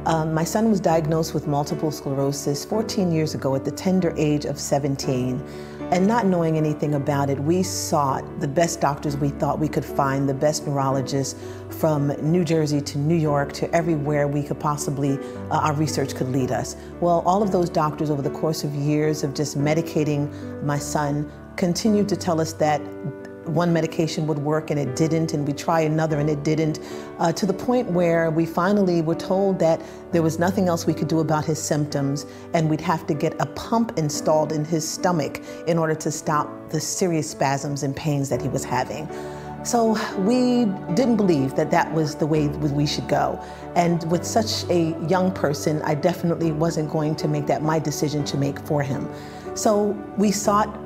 My son was diagnosed with multiple sclerosis 14 years ago at the tender age of 17. And not knowing anything about it, we sought the best doctors we thought we could find, the best neurologists from New Jersey to New York to everywhere we could possibly, our research could lead us. Well, all of those doctors over the course of years of just medicating my son continued to tell us that one medication would work and it didn't, and we try another and it didn't, to the point where we finally were told that there was nothing else we could do about his symptoms and we'd have to get a pump installed in his stomach in order to stop the serious spasms and pains that he was having. So we didn't believe that that was the way we should go. And with such a young person, I definitely wasn't going to make that my decision to make for him. So we sought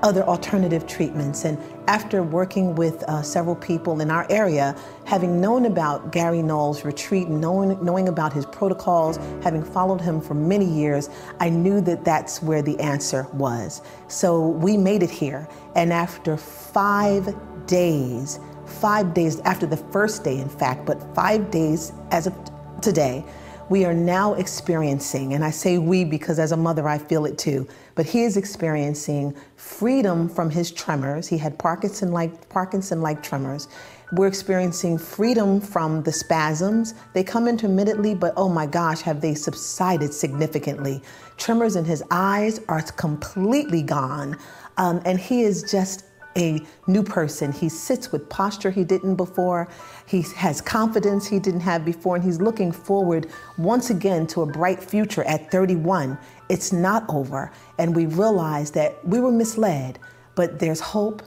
other alternative treatments, and after working with several people in our area, having known about Gary Null's retreat, knowing about his protocols, having followed him for many years, I knew that that's where the answer was. So we made it here, and after 5 days after the first day in fact, but 5 days as of today, we are now experiencing, and I say we because as a mother I feel it too, but he is experiencing freedom from his tremors. He had Parkinson-like tremors. We're experiencing freedom from the spasms. They come intermittently, but oh my gosh, have they subsided significantly. Tremors in his eyes are completely gone, and he is just a new person. He sits with posture he didn't before. He has confidence he didn't have before, and he's looking forward once again to a bright future at 31. It's not over, and we realize that we were misled, but there's hope,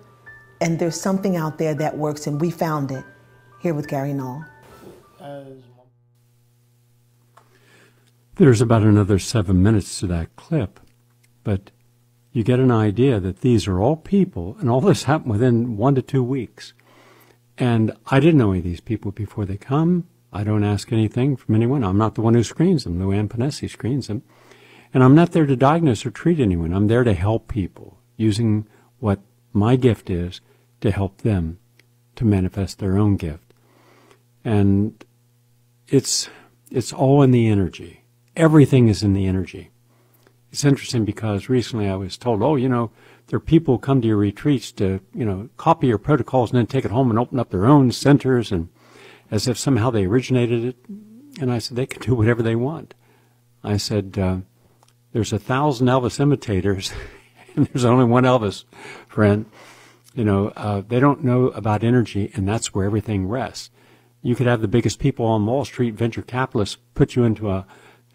and there's something out there that works, and we found it here with Gary Null. There's about another 7 minutes to that clip, but you get an idea that these are all people, and all this happened within 1 to 2 weeks. And I didn't know any of these people before they come. I don't ask anything from anyone. I'm not the one who screens them. Luann Panesi screens them. And I'm not there to diagnose or treat anyone. I'm there to help people, using what my gift is to help them to manifest their own gift. And it's all in the energy. Everything is in the energy. It's interesting because recently I was told, there are people who come to your retreats to, copy your protocols and then take it home and open up their own centers, and as if somehow they originated it. And I said, they can do whatever they want. I said, there's 1,000 Elvis imitators, and there's only one Elvis, friend. They don't know about energy, and that's where everything rests. You could have the biggest people on Wall Street, venture capitalists, put you into a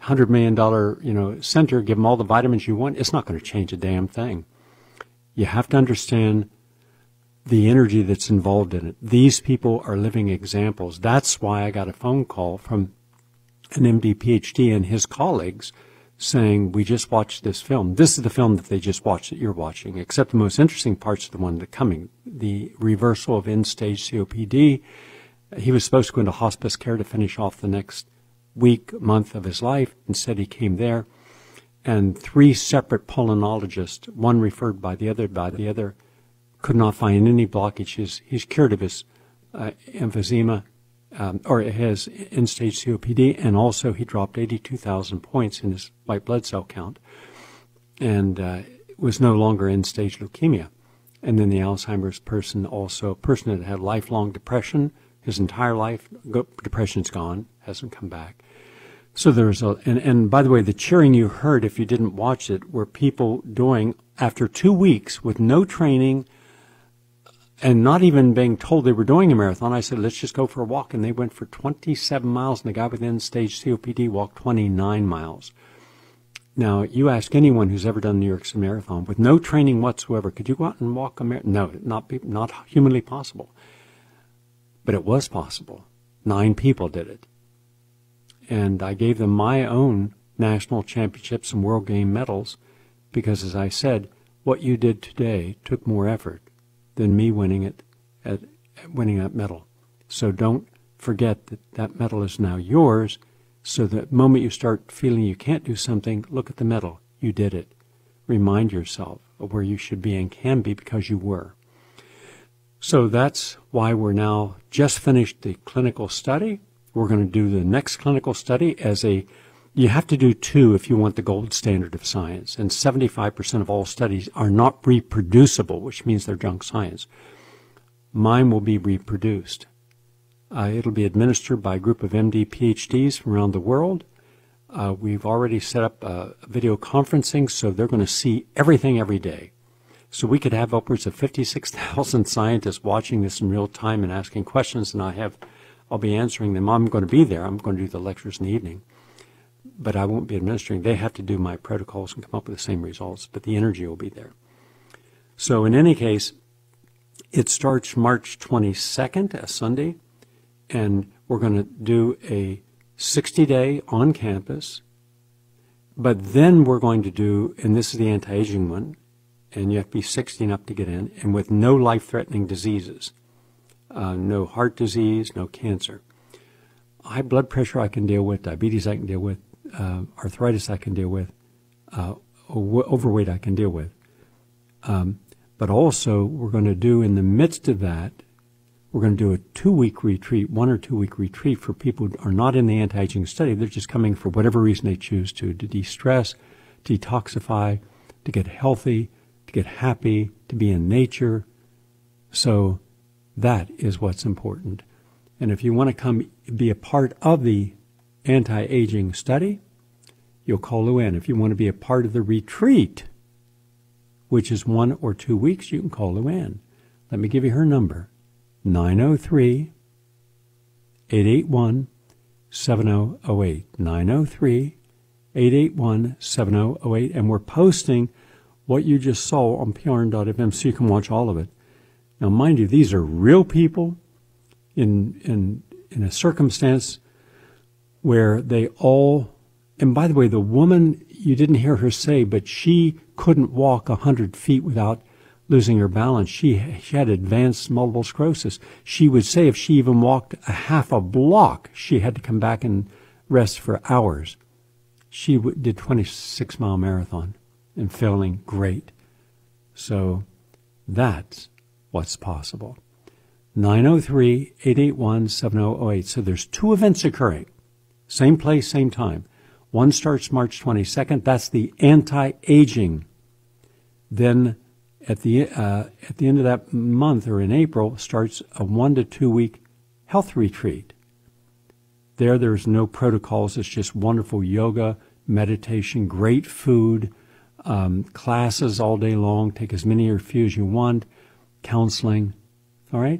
$100 million, center, give them all the vitamins you want. It's not going to change a damn thing. You have to understand the energy that's involved in it. These people are living examples. That's why I got a phone call from an MD, PhD, and his colleagues saying, we just watched this film. This is the film that they just watched that you're watching, except the most interesting parts are the one that's coming. The reversal of end-stage COPD. He was supposed to go into hospice care to finish off the next month of his life. Instead, he came there, and 3 separate pulmonologists, one referred by the other, could not find any blockages. He's cured of his emphysema, or his end-stage COPD, and also he dropped 82,000 points in his white blood cell count, and was no longer end-stage leukemia. And then the Alzheimer's person, also a person that had lifelong depression, his entire life, depression's gone, hasn't come back. So there's and by the way, the cheering you heard, if you didn't watch it, were people doing, after 2 weeks with no training and not even being told they were doing a marathon. I said, let's just go for a walk. And they went for 27 miles, and the guy with end-stage COPD walked 29 miles. Now, you ask anyone who's ever done New York City Marathon, with no training whatsoever, could you go out and walk a marathon? No, not humanly possible. But it was possible. 9 people did it. And I gave them my own national championships and world game medals because, as I said, what you did today took more effort than me winning that medal. So don't forget that that medal is now yours, so the moment you start feeling you can't do something, look at the medal. You did it. Remind yourself of where you should be and can be because you were. So that's why we're now just finished the clinical study. We're going to do the next clinical study you have to do 2 if you want the gold standard of science. And 75% of all studies are not reproducible, which means they're junk science. Mine will be reproduced. It'll be administered by a group of MD PhDs from around the world. We've already set up video conferencing, so they're going to see everything every day. So we could have upwards of 56,000 scientists watching this in real time and asking questions, and I'll be answering them. I'm going to be there. I'm going to do the lectures in the evening, but I won't be administering. They have to do my protocols and come up with the same results, but the energy will be there. So in any case, it starts March 22nd, a Sunday, and we're going to do a 60-day on campus, but then we're going to do, and this is the anti-aging one, and you have to be 60 and up to get in, and with no life-threatening diseases. No heart disease, no cancer. High blood pressure I can deal with, diabetes I can deal with, arthritis I can deal with, overweight I can deal with. But also we're going to do in the midst of that, we're going to do a 2-week retreat, 1 or 2 week retreat for people who are not in the anti-aging study. They're just coming for whatever reason they choose to de-stress, detoxify, to get healthy, to get happy, to be in nature. So that is what's important. And if you want to come be a part of the anti-aging study, you'll call Luann. If you want to be a part of the retreat, which is 1 or 2 weeks, you can call Luann. Let me give you her number, 903-881-7008, 903-881-7008, and we're posting what you just saw on prn.fm so you can watch all of it. Now, mind you, these are real people in a circumstance where they all, and by the way, the woman, you didn't hear her say, but she couldn't walk 100 feet without losing her balance. She had advanced multiple sclerosis. She would say if she even walked a half a block, she had to come back and rest for hours. She did 26-mile marathon and feeling great. So that's what's possible. 903-881-7008. So there's two events occurring. Same place, same time. One starts March 22nd. That's the anti-aging. Then at the end of that month, or in April, starts a 1 to 2 week health retreat. There's no protocols. It's just wonderful yoga, meditation, great food, classes all day long. Take as many or few as you want. Counseling. All right?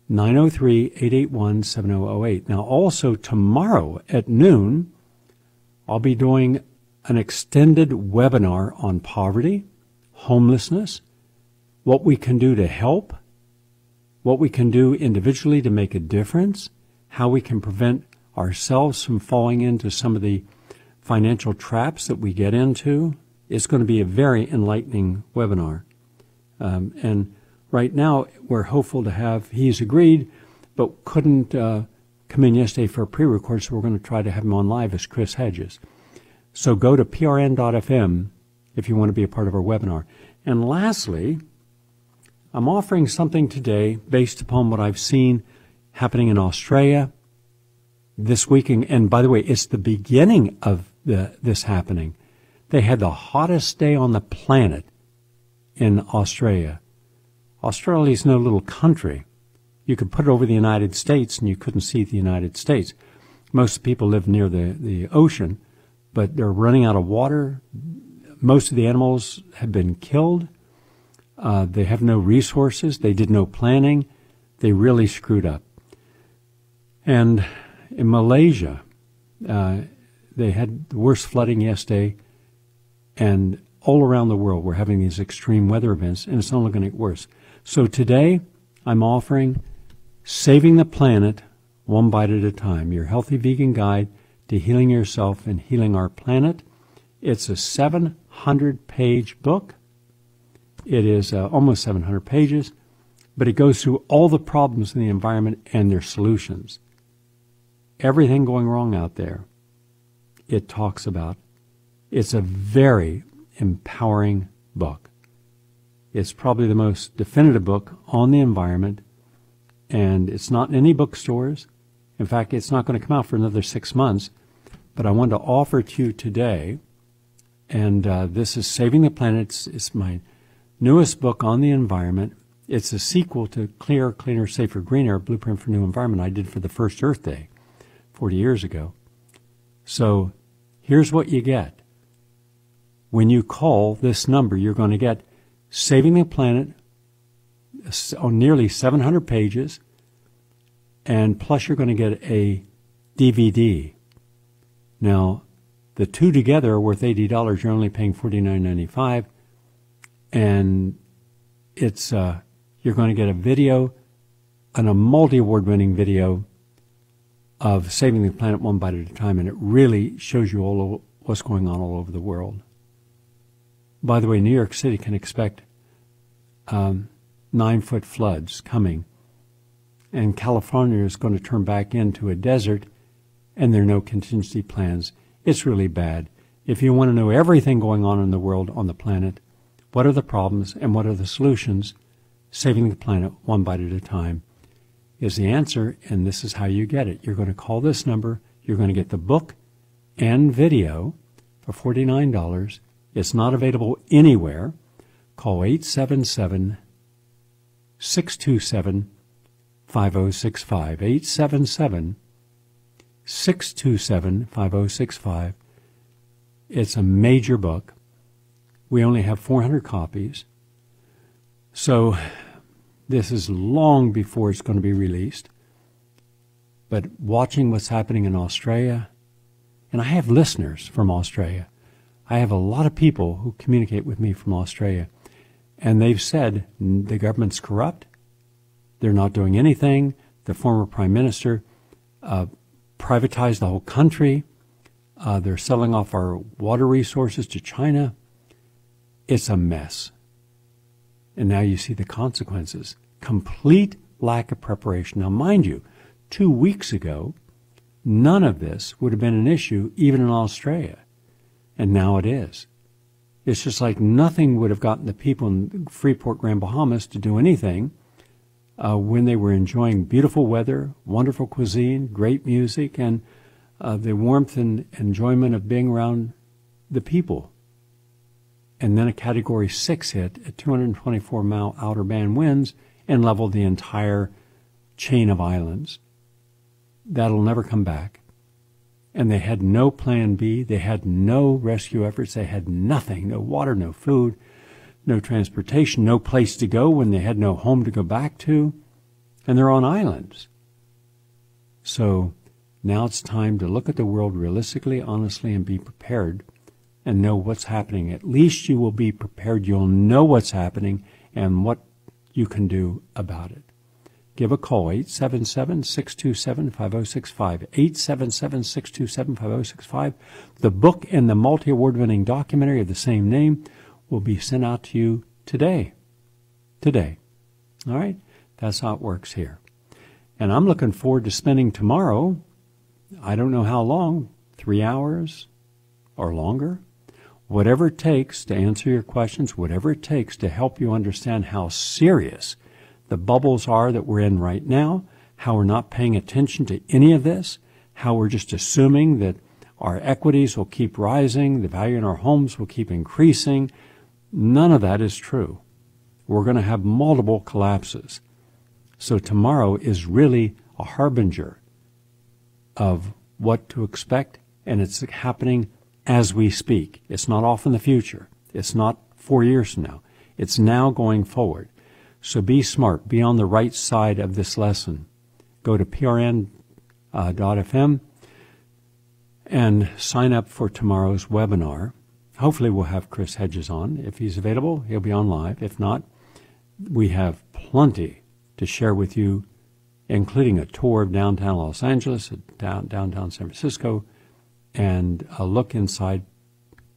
903-881-7008. Now, also tomorrow at noon, I'll be doing an extended webinar on poverty, homelessness, what we can do to help, what we can do individually to make a difference, how we can prevent ourselves from falling into some of the financial traps that we get into. It's going to be a very enlightening webinar. And right now, we're hopeful to have, he's agreed, but couldn't come in yesterday for a pre-record, so we're going to try to have him on live as Chris Hedges. So go to prn.fm if you want to be a part of our webinar. And lastly, I'm offering something today based upon what I've seen happening in Australia this weekend. And by the way, it's the beginning of this happening. They had the hottest day on the planet in Australia. Australia is no little country. You could put it over the United States and you couldn't see the United States. Most people live near the ocean, but they're running out of water. Most of the animals have been killed. They have no resources. They did no planning. They really screwed up. And in Malaysia, they had the worst flooding yesterday, and all around the world we're having these extreme weather events, and it's only going to get worse. So today I'm offering Saving the Planet One Bite at a Time, your healthy vegan guide to healing yourself and healing our planet. It's a 700-page book. It is almost 700 pages, but it goes through all the problems in the environment and their solutions. Everything going wrong out there, it talks about. It's a very empowering book. It's probably the most definitive book on the environment, and it's not in any bookstores. In fact, it's not going to come out for another 6 months, but I wanted to offer it to you today, and this is Saving the Planet. It's my newest book on the environment. It's a sequel to Clearer, Cleaner, Safer, Greener, Blueprint for New Environment I did for the first Earth Day 40 years ago. So here's what you get. When you call this number, you're going to get Saving the Planet on nearly 700 pages, and plus you're going to get a DVD. Now, the two together are worth $80. You're only paying $49.95, and it's you're going to get a video and a multi-award-winning video of Saving the Planet One Bite at a Time, and it really shows you all what's going on all over the world. By the way, New York City can expect 9-foot floods coming, and California is going to turn back into a desert, and there are no contingency plans. It's really bad. If you want to know everything going on in the world, on the planet, what are the problems and what are the solutions, Saving the Planet One Bite at a Time is the answer, and this is how you get it. You're going to call this number. You're going to get the book and video for $49. It's not available anywhere. Call 877-627-5065. 877-627-5065. It's a major book. We only have 400 copies. So This is long before it's going to be released. But watching what's happening in Australia, and I have listeners from Australia. I have a lot of people who communicate with me from Australia, and they've said the government's corrupt. They're not doing anything. The former prime minister privatized the whole country. They're selling off our water resources to China. It's a mess. And now you see the consequences. Complete lack of preparation. Now, mind you, 2 weeks ago, none of this would have been an issue even in Australia. And now it is. It's just like nothing would have gotten the people in Freeport, Grand Bahamas to do anything when they were enjoying beautiful weather, wonderful cuisine, great music, and the warmth and enjoyment of being around the people. And then a Category 6 hit at 224-mile outer band winds and leveled the entire chain of islands. That'll never come back. And they had no plan B. They had no rescue efforts. They had nothing, no water, no food, no transportation, no place to go when they had no home to go back to. And they're on islands. So now it's time to look at the world realistically, honestly, and be prepared and know what's happening. At least you will be prepared. You'll know what's happening and what you can do about it. Give a call, 877-627-5065, 877-627-5065. The book and the multi-award-winning documentary of the same name will be sent out to you today. Today. All right? That's how it works here. And I'm looking forward to spending tomorrow, I don't know how long, 3 hours or longer, whatever it takes to answer your questions, whatever it takes to help you understand how serious the bubbles are that we're in right now, how we're not paying attention to any of this, how we're just assuming that our equities will keep rising, the value in our homes will keep increasing. None of that is true. We're going to have multiple collapses. So tomorrow is really a harbinger of what to expect, and it's happening as we speak. It's not off in the future. It's not 4 years from now. It's now going forward. So be smart. Be on the right side of this lesson. Go to prn.fm and sign up for tomorrow's webinar. Hopefully we'll have Chris Hedges on. If he's available, he'll be on live. If not, we have plenty to share with you, including a tour of downtown Los Angeles, downtown San Francisco, and a look inside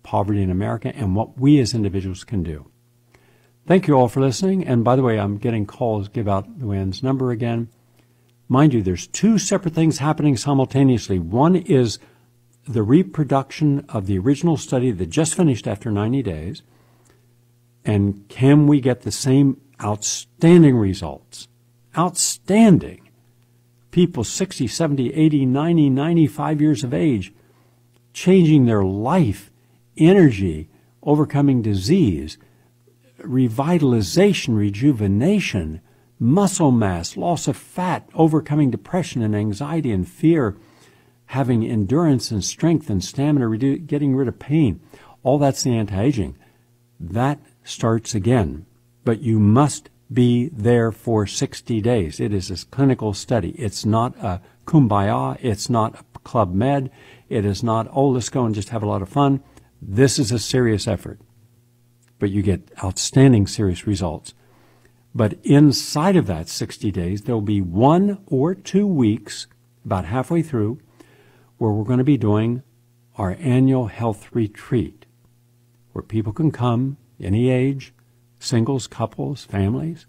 poverty in America and what we as individuals can do. Thank you all for listening. And by the way, I'm getting calls. Give out Luann's number again. Mind you, there's 2 separate things happening simultaneously. One is the reproduction of the original study that just finished after 90 days. And can we get the same outstanding results? Outstanding. People 60, 70, 80, 90, 95 years of age, changing their life, energy, overcoming disease, revitalization, rejuvenation, muscle mass, loss of fat, overcoming depression and anxiety and fear, having endurance and strength and stamina, getting rid of pain. All that's the anti-aging. That starts again. But you must be there for 60 days. It is a clinical study. It's not a kumbaya. It's not a Club Med. It is not, oh, let's go and just have a lot of fun. This is a serious effort. But you get outstanding serious results. But inside of that 60 days, there will be 1 or 2 weeks, about halfway through, where we're going to be doing our annual health retreat, where people can come, any age, singles, couples, families,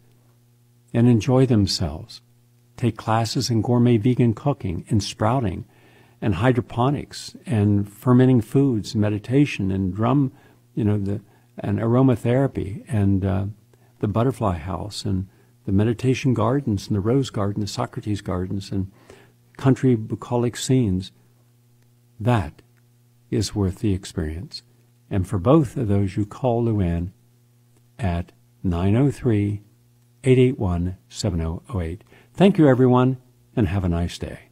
and enjoy themselves. Take classes in gourmet vegan cooking and sprouting and hydroponics and fermenting foods, meditation and drum, and aromatherapy and the butterfly house and the meditation gardens and the rose garden, the Socrates gardens and country bucolic scenes. That is worth the experience. And for both of those, you call Luann at 903-881-7008. Thank you, everyone, and have a nice day.